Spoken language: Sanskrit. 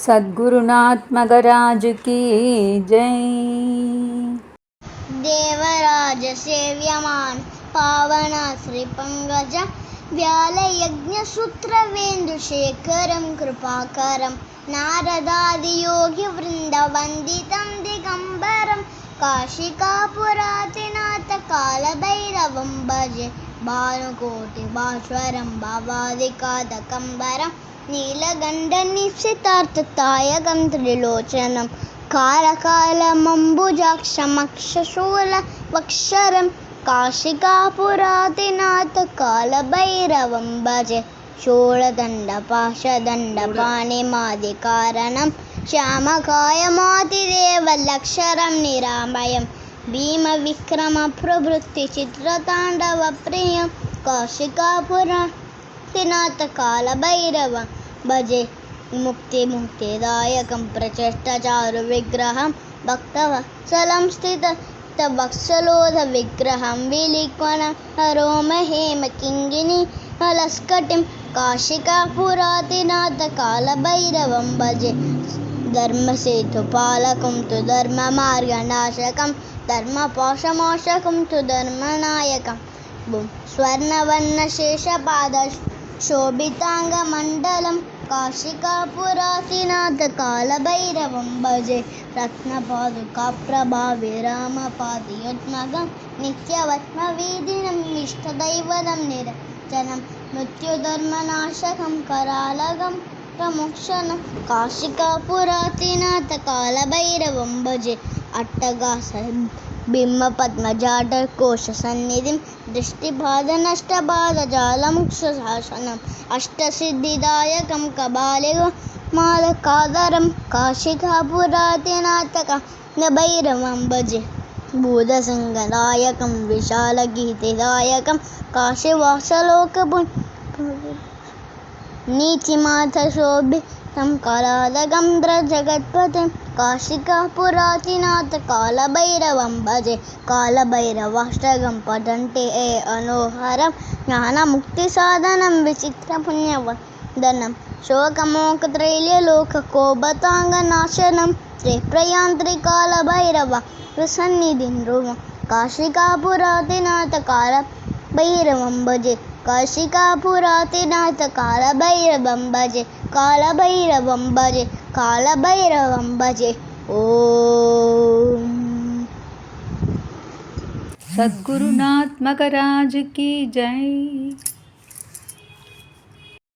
सद्गुरुनाथ मगराज की जय। देवराज सेव्यमान पावन श्री पंकज व्यालयज्ञसूत्रवेन्दुशेखरं कृपाकरं नारदादि योगी वृंद वंदितं दिगंबरं काशिकापुरातिनाथ कालभैरवं भजे भानुकोटि भास्वरं भवादिकादकंबरं नीलगंडनिशितार्थतायकं त्रिलोचनं कालकालमम्बुजाक्षमक्षशूलवक्षरं काशिकापुरातिनाथ कालभैरवं भजे शूलदण्डपाशदण्डपाणिमादिकारणं श्यामकायमातिदेवलक्षरं निरामयं भीमविक्रमप्रभृतिचित्रताण्डवप्रियं काशिकापुरातिनाथ कालभैरवं भजे मुक्तिदायकं प्रचेष्टचारुविग्रहं भक्तवत्सलं स्थितवत्सलोधविग्रहं विलिख्वनं हरोमहेमकिङ्गिनी अलस्कटिं काशिकापुरातिनाथ कालभैरवं भजे धर्मसेतुपालकं तु धर्ममार्गनाशकं धर्मपाशमोचकं तु धर्मनायकं स्वर्णवर्णशेषपादशोभिताङ्गमण्डलं काशिकापुरातिनाथ कालभैरवं भजे रत्नपादुकाप्रभाविरामपादयुग्मगं नित्यवत्मवेदिनम् इष्टदैवतं निरञ्जनं मृत्युधर्मनाशकं करालगं प्रमोक्षनं काशिकापुरातिनाथ कालभैरवं भजे अट्टगासबिम्बपद्मजाटकोशसन्निधिं दृष्टिबाधनष्टबाधजालमुक्षशासनम् अष्टसिद्धिदायकं कबालिमालकादरं काशिकापुरातिनाथ कालभैरवं भजे भूतसङ्गदायकं विशालगीतिदायकं नीतिमाथशोभितं कलादगं जगत्पतिं काशिकापुरातिनाथ कालभैरवं भजे कालभैरवाष्टकं पठन्ते ये अनोहरं ज्ञानमुक्तिसाधनं विचित्रपुण्यवन्दनं शोकमोक्षत्रैलोक्यकोपताङ्गनाशनं श्रीप्रयान्त्रिकालभैरव प्रसन्निधिं रुमं काशिकापुरातिनाथ कालभैरवं भजे काशिकापुरातिनाथ कालभैरवं भजे कालभैरवं भजे कालभैरवं भजे ओम। सद्गुरुनाथ मगराज की जय।